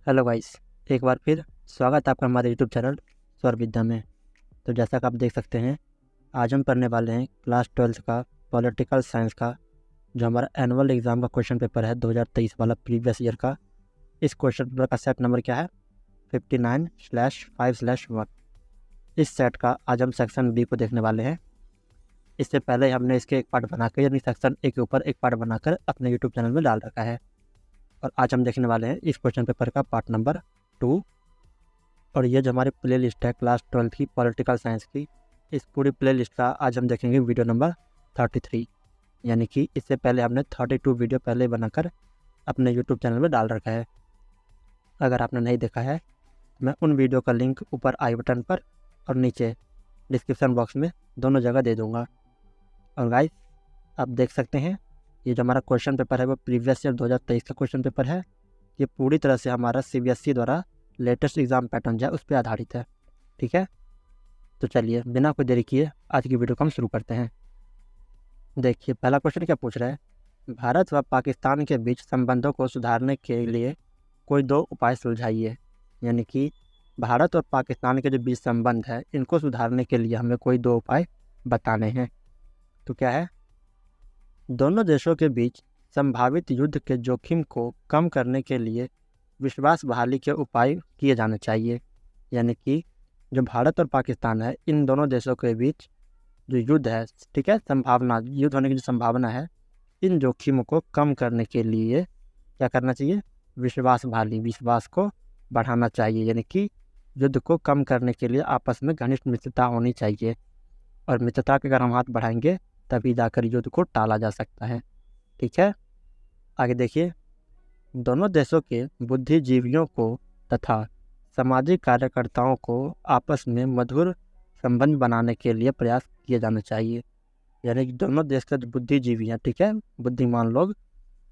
Hello guys, एक बार फिर स्वागत है आपका हमारे यूट्यूब चैनल स्वर विद्या में। तो जैसा कि आप देख सकते हैं, आज हम पढ़ने वाले हैं क्लास 12th का पॉलिटिकल साइंस का जो हमारा एनुअल एग्ज़ाम का क्वेश्चन पेपर है 2023 वाला प्रीवियस ईयर का। इस क्वेश्चन पेपर का सेट नंबर क्या है? 59/5/1। इस सेट का आज हम सेक्शन बी को देखने वाले हैं। इससे पहले हमने इसके एक पार्ट बनाकर यानी सेक्शन ए के ऊपर एक पार्ट बनाकर अपने यूट्यूब चैनल में डाल रखा है। और आज हम देखने वाले हैं इस क्वेश्चन पेपर का पार्ट नंबर 2। और ये जो हमारी प्ले लिस्ट है क्लास 12 की पॉलिटिकल साइंस की, इस पूरी प्ले लिस्ट का आज हम देखेंगे वीडियो नंबर 33। यानी कि इससे पहले हमने 32 वीडियो पहले बनाकर अपने यूट्यूब चैनल में डाल रखा है। अगर आपने नहीं देखा है, मैं उन वीडियो का लिंक ऊपर आई बटन पर और नीचे डिस्क्रिप्शन बॉक्स में दोनों जगह दे दूँगा। और गाइस, आप देख सकते हैं ये जो हमारा क्वेश्चन पेपर है वो प्रीवियस ईयर 2023 का क्वेश्चन पेपर है। ये पूरी तरह से हमारा CBSE द्वारा लेटेस्ट एग्ज़ाम पैटर्न जो है उस पर आधारित है। ठीक है, तो चलिए बिना कोई देरी किए आज की वीडियो को हम शुरू करते हैं। देखिए, पहला क्वेश्चन क्या पूछ रहा है? भारत व पाकिस्तान के बीच संबंधों को सुधारने के लिए कोई दो उपाय सुलझाइए। यानी कि भारत और पाकिस्तान के जो बीच संबंध है इनको सुधारने के लिए हमें कोई दो उपाय बताने हैं। तो क्या है? दोनों देशों के बीच संभावित युद्ध के जोखिम को कम करने के लिए विश्वास बहाली के उपाय किए जाने चाहिए। यानी कि जो भारत और पाकिस्तान है, इन दोनों देशों के बीच जो युद्ध है, ठीक है, संभावना युद्ध होने की जो संभावना है, इन जोखिमों को कम करने के लिए क्या करना चाहिए? विश्वास बहाली, विश्वास को बढ़ाना चाहिए। यानी कि युद्ध को कम करने के लिए आपस में घनिष्ठ मित्रता होनी चाहिए, और मित्रता के अगर हम हाथ बढ़ाएंगे तभी जाकर युद्ध को टाला जा सकता है। ठीक है, आगे देखिए। दोनों देशों के बुद्धिजीवियों को तथा सामाजिक कार्यकर्ताओं को आपस में मधुर संबंध बनाने के लिए प्रयास किए जाने चाहिए। यानी कि दोनों देश के जो बुद्धिजीवी हैं, ठीक है, बुद्धिमान लोग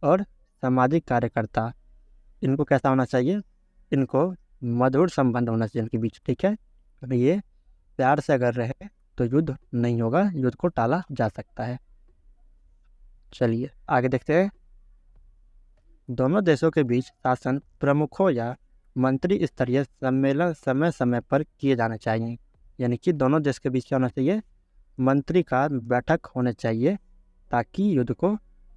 और सामाजिक कार्यकर्ता, इनको कैसा होना चाहिए? इनको मधुर संबंध होना चाहिए इनके बीच। ठीक है, ये प्यार से अगर रहे तो युद्ध नहीं होगा, युद्ध को टाला जा सकता है। चलिए आगे देखते हैं। दोनों देशों के बीच शासन प्रमुखों या मंत्री स्तरीय सम्मेलन समय समय पर किए जाने चाहिए। यानी कि दोनों देश के बीच क्या होना चाहिए? मंत्री का बैठक होने चाहिए ताकि युद्ध को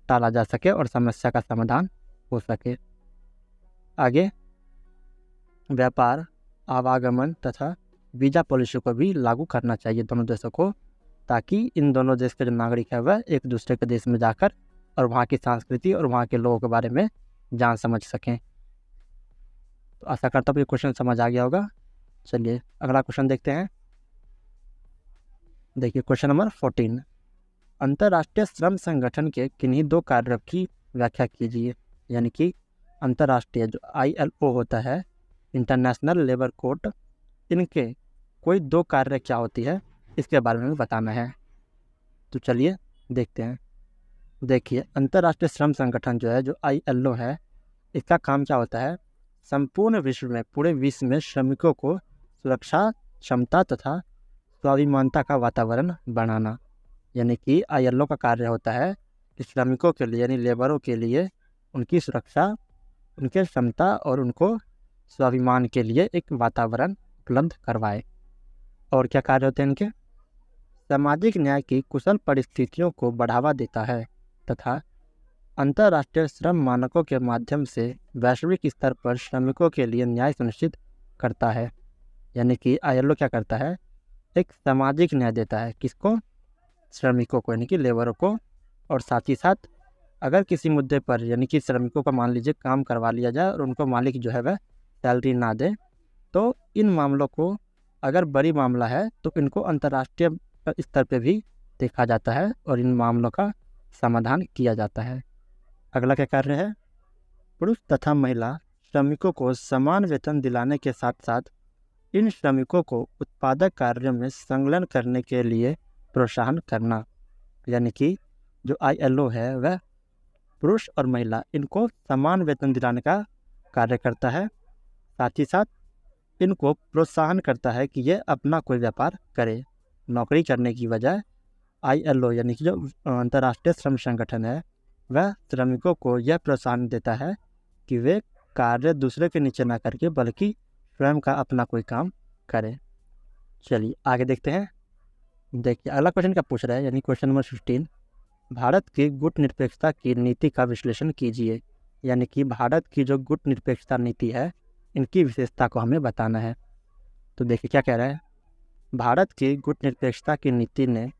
टाला जा सके और समस्या का समाधान हो सके। आगे, व्यापार, आवागमन तथा वीजा पॉलिसी को भी लागू करना चाहिए दोनों देशों को, ताकि इन दोनों देश के जो नागरिक है वह एक दूसरे के देश में जाकर और वहाँ की संस्कृति और वहाँ के लोगों के बारे में जान समझ सकें। तो आशा करता हूँ ये क्वेश्चन समझ आ गया होगा। चलिए अगला क्वेश्चन देखते हैं। देखिए क्वेश्चन नंबर 14। अंतर्राष्ट्रीय श्रम संगठन के किन्हीं दो कार्यों की व्याख्या कीजिए। यानी कि अंतर्राष्ट्रीय जो ILO होता है, इंटरनेशनल लेबर कोर्ट, इनके कोई दो कार्य क्या होती है इसके बारे में बताना है। तो चलिए देखते हैं। देखिए, अंतर्राष्ट्रीय श्रम संगठन जो है, जो ILO है, इसका काम क्या होता है? संपूर्ण विश्व में, पूरे विश्व में श्रमिकों को सुरक्षा, क्षमता तथा स्वाभिमानता का वातावरण बनाना। यानी कि ILO का कार्य होता है कि श्रमिकों के लिए यानी लेबरों के लिए उनकी सुरक्षा, उनके क्षमता और उनको स्वाभिमान के लिए एक वातावरण उपलब्ध करवाए। और क्या कार्य होते हैं इनके? सामाजिक न्याय की कुशल परिस्थितियों को बढ़ावा देता है तथा अंतर्राष्ट्रीय श्रम मानकों के माध्यम से वैश्विक स्तर पर श्रमिकों के लिए न्याय सुनिश्चित करता है। यानी कि ILO क्या करता है? एक सामाजिक न्याय देता है। किसको? श्रमिकों को, यानी कि लेबरों को। और साथ ही साथ अगर किसी मुद्दे पर, यानी कि श्रमिकों का मान लीजिए काम करवा लिया जाए और उनको मालिक जो है वह सैलरी ना दे, तो इन मामलों को, अगर बड़ी मामला है तो इनको अंतर्राष्ट्रीय स्तर पे भी देखा जाता है और इन मामलों का समाधान किया जाता है। अगला क्या कार्य है? पुरुष तथा महिला श्रमिकों को समान वेतन दिलाने के साथ साथ इन श्रमिकों को उत्पादक कार्यों में संलग्न करने के लिए प्रोत्साहन करना। यानी कि जो ILO है वह पुरुष और महिला इनको समान वेतन दिलाने का कार्य करता है, साथ ही साथ इनको प्रोत्साहन करता है कि ये अपना कोई व्यापार करे। नौकरी करने की बजाय ILO यानी कि जो अंतर्राष्ट्रीय श्रम संगठन है वह श्रमिकों को यह प्रोत्साहन देता है कि वे कार्य दूसरे के नीचे ना करके बल्कि स्वयं का अपना कोई काम करे। चलिए आगे देखते हैं। देखिए अगला क्वेश्चन क्या पूछ रहा है, यानी क्वेश्चन नंबर 15, भारत की गुटनिरपेक्षता की नीति का विश्लेषण कीजिए। यानी कि भारत की जो गुटनिरपेक्षता नीति है, इनकी विशेषता को हमें बताना है। तो देखिए क्या कह रहा है, भारत की गुटनिरपेक्षता की नीति ने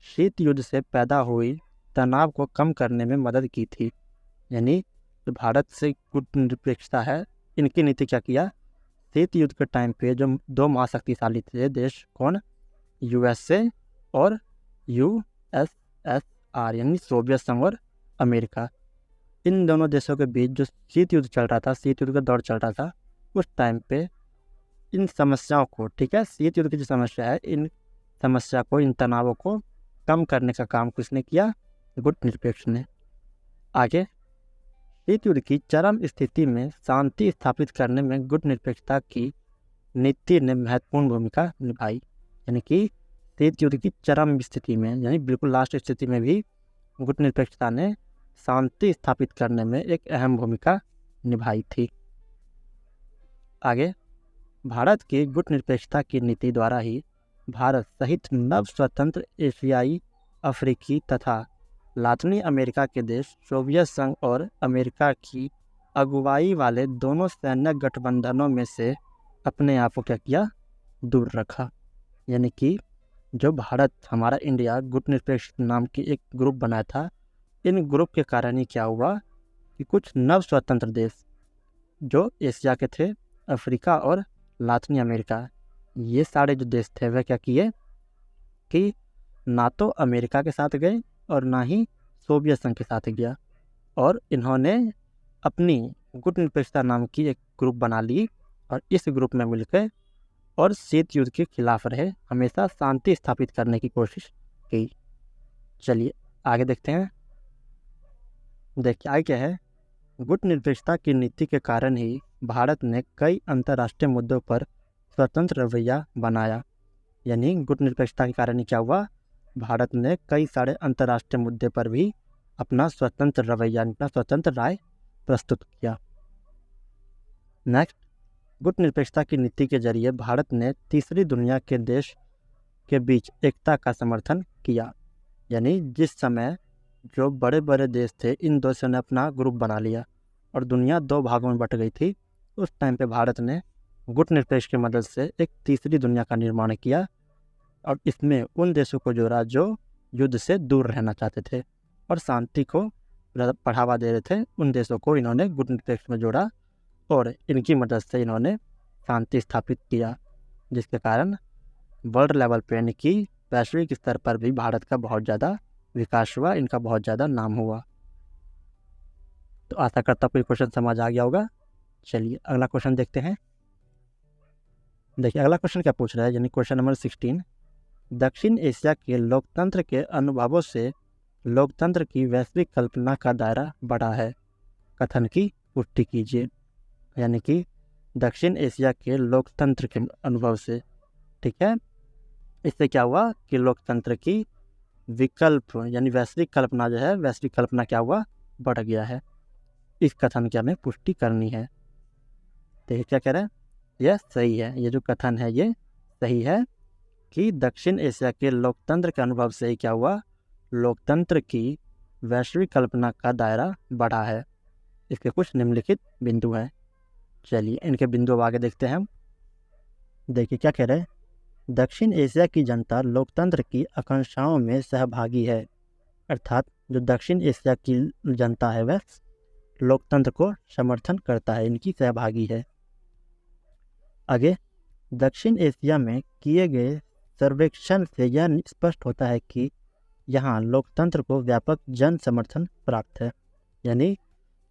शीत युद्ध से पैदा हुई तनाव को कम करने में मदद की थी। यानी जो भारत से गुटनिरपेक्षता है, इनकी नीति क्या किया, शीत युद्ध के टाइम पे जो दो महाशक्तिशाली थे देश, कौन, यूएसए और यूएसएसआर यानी सोवियत संघ और अमेरिका, इन दोनों देशों के बीच जो शीत युद्ध चल रहा था, शीत युद्ध का दौर चल रहा था, उस टाइम पे इन समस्याओं को, ठीक है, शीत युद्ध की जो समस्या है, इन समस्या को, इन तनावों को कम करने का काम किसने किया, गुटनिरपेक्ष ने। आगे, शीत युद्ध की चरम स्थिति में शांति स्थापित करने में गुटनिरपेक्षता की नीति ने महत्वपूर्ण भूमिका निभाई। यानी कि शीत युद्ध की चरम स्थिति में, यानी बिल्कुल लास्ट स्थिति में भी गुटनिरपेक्षता ने शांति स्थापित करने में एक अहम भूमिका निभाई थी। आगे, भारत की गुटनिरपेक्षता की नीति द्वारा ही भारत सहित नव स्वतंत्र एशियाई, अफ्रीकी तथा लातिनी अमेरिका के देश सोवियत संघ और अमेरिका की अगुवाई वाले दोनों सैन्य गठबंधनों में से अपने आप को क्या किया, दूर रखा। यानी कि जो भारत, हमारा इंडिया गुटनिरपेक्ष नाम की एक ग्रुप बनाया था, इन ग्रुप के कारण ही क्या हुआ कि कुछ नव स्वतंत्र देश जो एशिया के थे, अफ्रीका और लातिनी अमेरिका, ये सारे जो देश थे वह क्या किए कि ना तो अमेरिका के साथ गए और ना ही सोवियत संघ के साथ गया, और इन्होंने अपनी गुटनिरपेक्षता नाम की एक ग्रुप बना ली और इस ग्रुप में मिलकर और शीत युद्ध के खिलाफ रहे, हमेशा शांति स्थापित करने की कोशिश की। चलिए आगे देखते हैं। देखिए आगे क्या है, गुटनिरपेक्षता की नीति के कारण ही भारत ने कई अंतर्राष्ट्रीय मुद्दों पर स्वतंत्र रवैया बनाया। यानी गुटनिरपेक्षता के कारण ही क्या हुआ, भारत ने कई सारे अंतर्राष्ट्रीय मुद्दे पर भी अपना स्वतंत्र रवैया, अपना स्वतंत्र राय प्रस्तुत किया। नेक्स्ट, गुटनिरपेक्षता की नीति के जरिए भारत ने तीसरी दुनिया के देश के बीच एकता का समर्थन किया। यानी जिस समय जो बड़े बड़े देश थे, इन देशों ने अपना ग्रुप बना लिया और दुनिया दो भागों में बट गई थी, उस टाइम पे भारत ने गुटनिरपेक्ष की मदद से एक तीसरी दुनिया का निर्माण किया और इसमें उन देशों को जोड़ा जो युद्ध से दूर रहना चाहते थे और शांति को बढ़ावा दे रहे थे, उन देशों को इन्होंने गुटनिरपेक्ष में जोड़ा और इनकी मदद से इन्होंने शांति स्थापित किया, जिसके कारण वर्ल्ड लेवल पे, यानी कि वैश्विक स्तर पर भी भारत का बहुत ज़्यादा विकास हुआ, इनका बहुत ज़्यादा नाम हुआ। तो आशा करता हूँ कोई क्वेश्चन समझ आ गया होगा। चलिए अगला क्वेश्चन देखते हैं। देखिए अगला क्वेश्चन क्या पूछ रहा है, यानी क्वेश्चन नंबर 16, दक्षिण एशिया के लोकतंत्र के अनुभवों से लोकतंत्र की वैश्विक कल्पना का दायरा बढ़ा है, कथन की पुष्टि कीजिए। यानी कि दक्षिण एशिया के लोकतंत्र के अनुभव से, ठीक है, इससे क्या हुआ कि लोकतंत्र की विकल्प यानी वैश्विक कल्पना जो है, वैश्विक कल्पना क्या हुआ, बढ़ गया है। इस कथन की हमें पुष्टि करनी है। देखिए क्या कह रहा है, यह सही है, ये जो कथन है ये सही है कि दक्षिण एशिया के लोकतंत्र के अनुभव से ही क्या हुआ, लोकतंत्र की वैश्विक कल्पना का दायरा बढ़ा है। इसके कुछ निम्नलिखित बिंदु हैं। चलिए इनके बिंदु आगे देखते हैं हम। देखिए क्या कह रहे हैं, दक्षिण एशिया की जनता लोकतंत्र की आकांक्षाओं में सहभागी है। अर्थात जो दक्षिण एशिया की जनता है वह लोकतंत्र को समर्थन करता है, इनकी सहभागी है। आगे, दक्षिण एशिया में किए गए सर्वेक्षण से यह स्पष्ट होता है कि यहाँ लोकतंत्र को व्यापक जन समर्थन प्राप्त है। यानी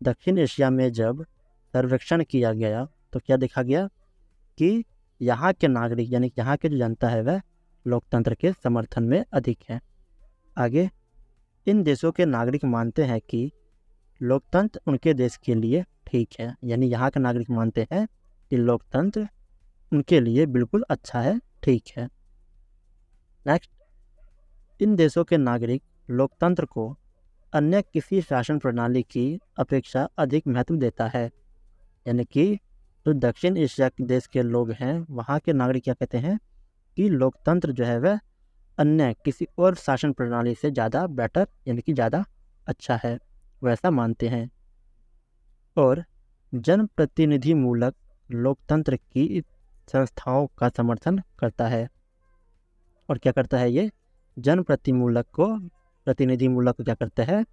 दक्षिण एशिया में जब सर्वेक्षण किया गया तो क्या देखा गया कि यहाँ के नागरिक, यानी यहाँ के जो जनता है वह लोकतंत्र के समर्थन में अधिक है। आगे, इन देशों के नागरिक मानते हैं कि लोकतंत्र उनके देश के लिए ठीक है। यानी यहाँ के नागरिक मानते हैं कि लोकतंत्र उनके लिए बिल्कुल अच्छा है, ठीक है। नेक्स्ट, इन देशों के नागरिक लोकतंत्र को अन्य किसी शासन प्रणाली की अपेक्षा अधिक महत्व देता है। यानी कि जो दक्षिण एशिया के देश के लोग हैं वहाँ के नागरिक क्या कहते हैं कि लोकतंत्र जो है वह अन्य किसी और शासन प्रणाली से ज़्यादा बेटर यानी कि ज़्यादा अच्छा है, वैसा मानते हैं। और जनप्रतिनिधि मूलक लोकतंत्र की संस्थाओं का समर्थन करता है। और क्या करता है ये प्रतिनिधि मूलक को क्या करता है,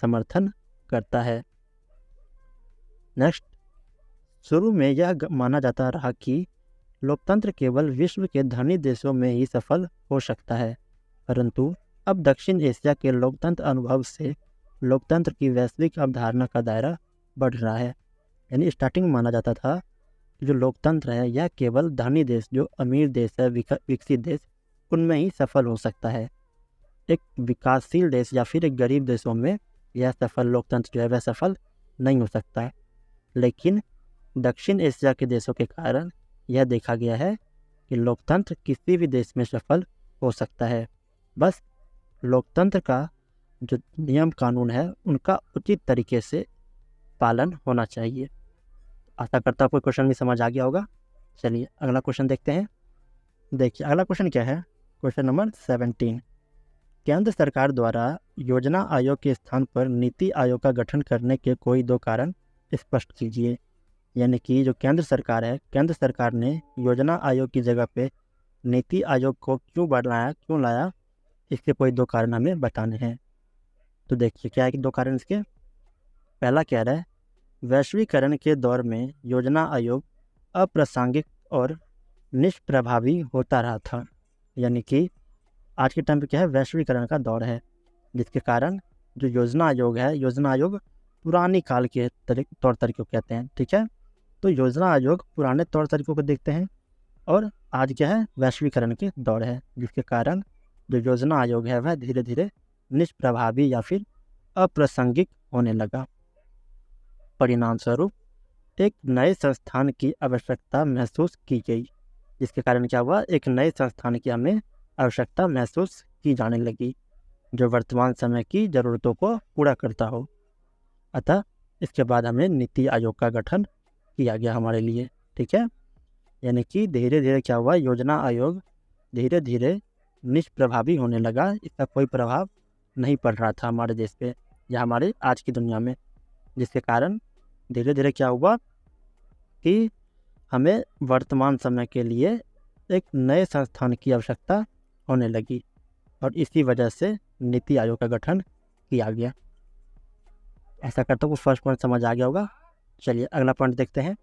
समर्थन करता है। नेक्स्ट, शुरू में यह माना जाता रहा कि लोकतंत्र केवल विश्व के धनी देशों में ही सफल हो सकता है, परंतु अब दक्षिण एशिया के लोकतंत्र अनुभव से लोकतंत्र की वैश्विक अवधारणा का दायरा बढ़ रहा है। यानी स्टार्टिंग में माना जाता था कि जो लोकतंत्र है यह केवल धनी देश, जो अमीर देश है, विकसित देश, उनमें ही सफल हो सकता है। एक विकासशील देश या फिर एक गरीब देशों में यह सफल लोकतंत्र जो है वह सफल नहीं हो सकता है। लेकिन दक्षिण एशिया के देशों के कारण यह देखा गया है कि लोकतंत्र किसी भी देश में सफल हो सकता है, बस लोकतंत्र का जो नियम कानून है उनका उचित तरीके से पालन होना चाहिए। आशा करता हूँ कोई क्वेश्चन भी समझ आ गया होगा। चलिए अगला क्वेश्चन देखते हैं। देखिए अगला क्वेश्चन क्या है, क्वेश्चन नंबर 17। केंद्र सरकार द्वारा योजना आयोग के स्थान पर नीति आयोग का गठन करने के कोई 2 कारण स्पष्ट कीजिए। यानी कि जो केंद्र सरकार है, केंद्र सरकार ने योजना आयोग की जगह पे नीति आयोग को क्यों लाया, इसके कोई 2 कारण हमें बताने हैं। तो देखिए क्या है कि 2 कारण इसके। पहला कह रहा है वैश्वीकरण के दौर में योजना आयोग अप्रासंगिक और निष्प्रभावी होता रहा था। यानी कि आज के टाइम पे क्या है, वैश्वीकरण का दौर है, जिसके कारण जो योजना आयोग है, योजना आयोग पुरानी काल के तौर तरीकों कहते हैं। ठीक है, तो योजना आयोग पुराने तौर तरीकों को देखते हैं और आज क्या है, वैश्वीकरण के दौर है, जिसके कारण जो योजना आयोग है वह धीरे धीरे निष्प्रभावी या फिर अप्रासंगिक होने लगा। परिणाम स्वरूप एक नए संस्थान की आवश्यकता महसूस की गई, जिसके कारण क्या हुआ, एक नए संस्थान की हमें आवश्यकता महसूस की जाने लगी जो वर्तमान समय की ज़रूरतों को पूरा करता हो। अतः इसके बाद हमें नीति आयोग का गठन किया गया हमारे लिए। ठीक है, यानी कि धीरे धीरे क्या हुआ, योजना आयोग धीरे धीरे निष्प्रभावी होने लगा, इसका कोई प्रभाव नहीं पड़ रहा था हमारे देश पे या हमारे आज की दुनिया में, जिसके कारण धीरे धीरे क्या हुआ कि हमें वर्तमान समय के लिए एक नए संस्थान की आवश्यकता होने लगी और इसी वजह से नीति आयोग का गठन किया गया। ऐसा करता हूँ फर्स्ट पॉइंट समझ आ गया होगा। चलिए अगला पॉइंट देखते हैं।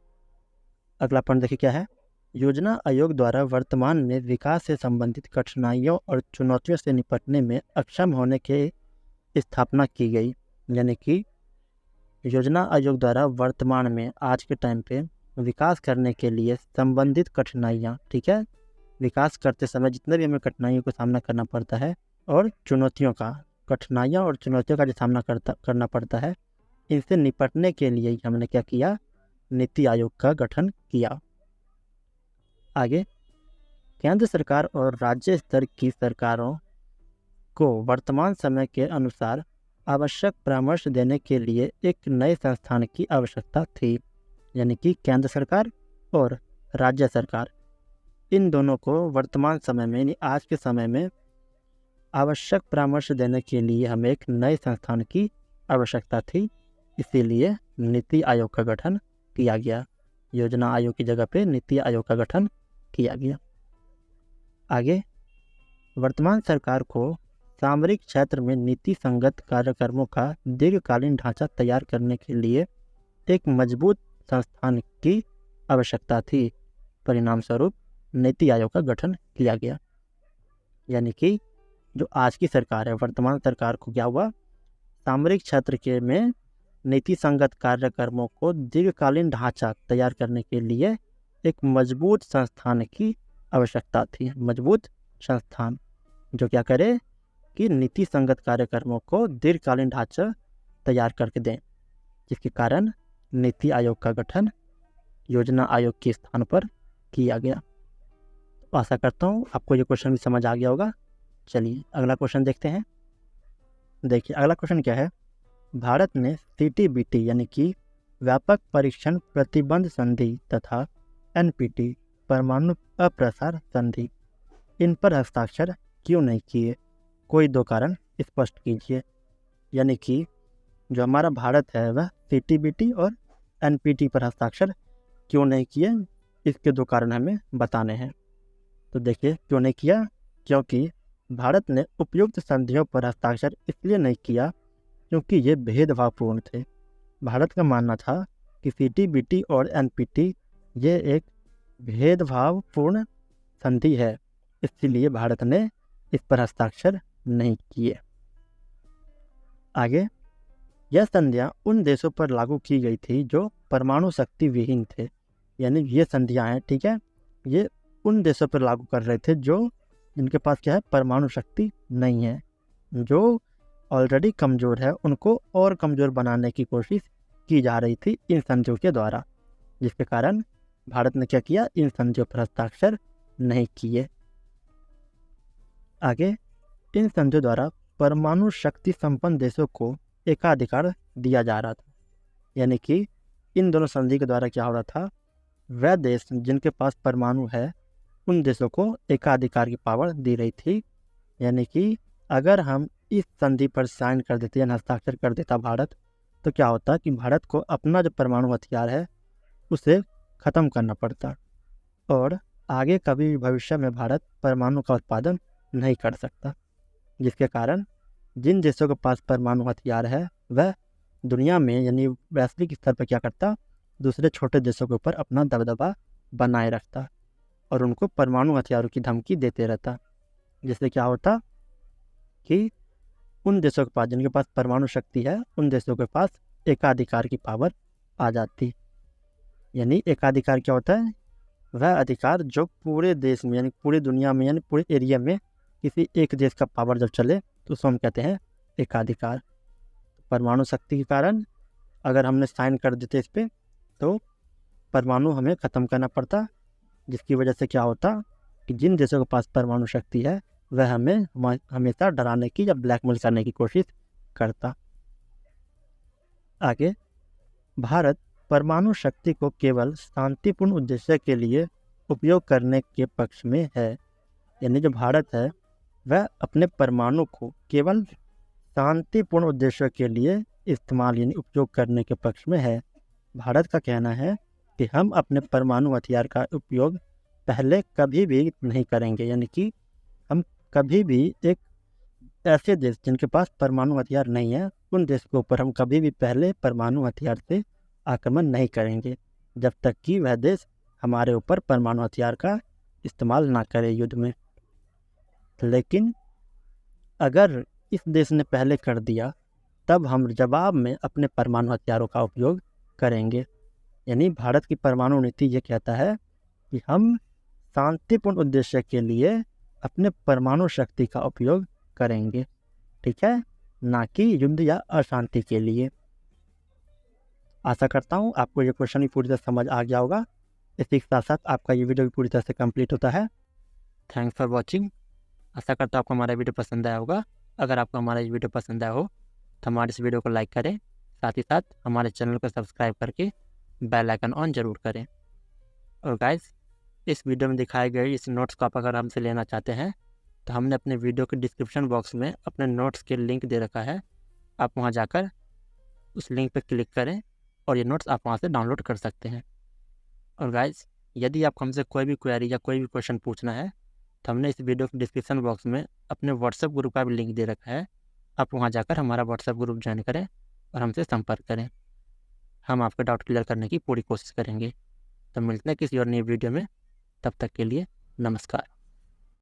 अगला पॉइंट देखिए क्या है, योजना आयोग द्वारा वर्तमान में विकास से संबंधित कठिनाइयों और चुनौतियों से निपटने में अक्षम होने की स्थापना की गई। यानी कि योजना आयोग द्वारा वर्तमान में आज के टाइम पे विकास करने के लिए संबंधित कठिनाइयाँ, ठीक है, विकास करते समय जितने भी हमें कठिनाइयों का सामना करना पड़ता है और कठिनाइयाँ और चुनौतियों का जो सामना करना पड़ता है, इनसे निपटने के लिए हमने क्या किया, नीति आयोग का गठन किया। आगे, केंद्र सरकार और राज्य स्तर की सरकारों को वर्तमान समय के अनुसार आवश्यक परामर्श देने के लिए एक नए संस्थान की आवश्यकता थी। यानी कि केंद्र सरकार और राज्य सरकार, इन दोनों को वर्तमान समय में यानी आज के समय में आवश्यक परामर्श देने के लिए हमें एक नए संस्थान की आवश्यकता थी, इसीलिए नीति आयोग का गठन किया गया। योजना आयोग की जगह पे नीति आयोग का गठन किया गया। आगे, वर्तमान सरकार को सामरिक क्षेत्र में नीति संगत कार्यक्रमों का दीर्घकालीन ढांचा तैयार करने के लिए एक मजबूत संस्थान की आवश्यकता थी। परिणाम स्वरूप नीति आयोग का गठन किया गया। यानी कि जो आज की सरकार है, वर्तमान सरकार को क्या हुआ, सामरिक क्षेत्र के में नीति संगत कार्यक्रमों को दीर्घकालीन ढांचा तैयार करने के लिए एक मजबूत संस्थान की आवश्यकता थी। मजबूत संस्थान जो क्या करे कि नीति संगत कार्यक्रमों को दीर्घकालीन ढांचा तैयार करके दें, जिसके कारण नीति आयोग का गठन योजना आयोग के स्थान पर किया गया। तो आशा करता हूँ आपको ये क्वेश्चन भी समझ आ गया होगा। चलिए अगला क्वेश्चन देखते हैं। देखिए अगला क्वेश्चन क्या है, भारत ने CTBT यानी कि व्यापक परीक्षण प्रतिबंध संधि तथा NPT परमाणु अप्रसार संधि, इन पर हस्ताक्षर क्यों नहीं किए? कोई 2 कारण स्पष्ट कीजिए। यानी कि जो हमारा भारत है वह CTBT और NPT पर हस्ताक्षर क्यों नहीं किए, इसके 2 कारण हमें बताने हैं। तो देखिए क्यों नहीं किया, क्योंकि भारत ने उपयुक्त संधियों पर हस्ताक्षर इसलिए नहीं किया क्योंकि ये भेदभावपूर्ण थे। भारत का मानना था कि CTBT और NPT ये एक भेदभावपूर्ण संधि है, इसलिए भारत ने इस पर हस्ताक्षर नहीं किए। आगे, यह संधियां उन देशों पर लागू की गई थी जो परमाणु शक्ति विहीन थे। यानी ये संधियां हैं, ठीक है, ये उन देशों पर लागू कर रहे थे जिनके पास क्या है, परमाणु शक्ति नहीं है। जो ऑलरेडी कमज़ोर है उनको और कमज़ोर बनाने की कोशिश की जा रही थी इन संधियों के द्वारा, जिसके कारण भारत ने क्या किया, इन संधियों पर हस्ताक्षर नहीं किए। आगे, इन संधियों द्वारा परमाणु शक्ति संपन्न देशों को एकाधिकार दिया जा रहा था। यानी कि इन दोनों संधि के द्वारा क्या हो रहा था, वह देश जिनके पास परमाणु है उन देशों को एकाधिकार की पावर दी रही थी। यानी कि अगर हम इस संधि पर साइन कर देते या हस्ताक्षर कर देता भारत, तो क्या होता कि भारत को अपना जो परमाणु हथियार है उसे ख़त्म करना पड़ता और आगे कभी भविष्य में भारत परमाणु का उत्पादन नहीं कर सकता, जिसके कारण जिन देशों के पास परमाणु हथियार है वह दुनिया में यानी वैश्विक स्तर पर क्या करता, दूसरे छोटे देशों के ऊपर अपना दबदबा बनाए रखता और उनको परमाणु हथियारों की धमकी देते रहता, जिससे क्या होता कि उन देशों के पास जिनके पास परमाणु शक्ति है उन देशों के पास एकाधिकार की पावर आ जाती। यानी एकाधिकार क्या होता है, वह अधिकार जो पूरे देश में यानी पूरी दुनिया में यानी पूरे एरिया में किसी एक देश का पावर जब चले तो उसको हम कहते हैं एकाधिकार। परमाणु शक्ति के कारण अगर हमने साइन कर देते इस पर तो परमाणु हमें ख़त्म करना पड़ता, जिसकी वजह से क्या होता कि जिन देशों के पास परमाणु शक्ति है वह हमें हमेशा डराने की या ब्लैकमेल करने की कोशिश करता। आगे, भारत परमाणु शक्ति को केवल शांतिपूर्ण उद्देश्य के लिए उपयोग करने के पक्ष में है। यानी जो भारत है वह अपने परमाणु को केवल शांतिपूर्ण उद्देश्य के लिए इस्तेमाल यानी उपयोग करने के पक्ष में है। भारत का कहना है कि हम अपने परमाणु हथियार का उपयोग पहले कभी भी नहीं करेंगे। यानी कि हम कभी भी एक ऐसे देश जिनके पास परमाणु हथियार नहीं है उन देश के ऊपर हम कभी भी पहले परमाणु हथियार से आक्रमण नहीं करेंगे जब तक कि वह देश हमारे ऊपर परमाणु हथियार का इस्तेमाल ना करे युद्ध में। लेकिन अगर इस देश ने पहले कर दिया तब हम जवाब में अपने परमाणु हथियारों का उपयोग करेंगे। यानी भारत की परमाणु नीति ये कहता है कि हम शांतिपूर्ण उद्देश्य के लिए अपने परमाणु शक्ति का उपयोग करेंगे, ठीक है, ना कि युद्ध या अशांति के लिए। आशा करता हूँ आपको ये क्वेश्चन भी पूरी तरह समझ आ गया होगा। इसी के साथ साथ आपका ये वीडियो भी पूरी तरह से कंप्लीट होता है। Thanks for watching. आशा करता हूँ आपको हमारा वीडियो पसंद आया होगा। अगर आपको हमारा ये वीडियो पसंद आया हो तो हमारे इस वीडियो को लाइक करें, साथ ही साथ हमारे चैनल को सब्सक्राइब करके बेल आइकन ऑन ज़रूर करें। और गाइस, इस वीडियो में दिखाए गए इस नोट्स को आप अगर हमसे लेना चाहते हैं तो हमने अपने वीडियो के डिस्क्रिप्शन बॉक्स में अपने नोट्स के लिंक दे रखा है। आप वहां जाकर उस लिंक पर क्लिक करें और ये नोट्स आप वहां से डाउनलोड कर सकते हैं। और गाइस, यदि आपको हमसे कोई भी क्वेरी या कोई भी क्वेश्चन पूछना है तो हमने इस वीडियो के डिस्क्रिप्शन बॉक्स में अपने व्हाट्सएप ग्रुप का भी लिंक दे रखा है। आप वहां जाकर हमारा व्हाट्सएप ग्रुप ज्वाइन करें और हमसे संपर्क करें। हम आपका डाउट क्लियर करने की पूरी कोशिश करेंगे। तो मिलते हैं किसी और नई वीडियो में, तब तक के लिए नमस्कार।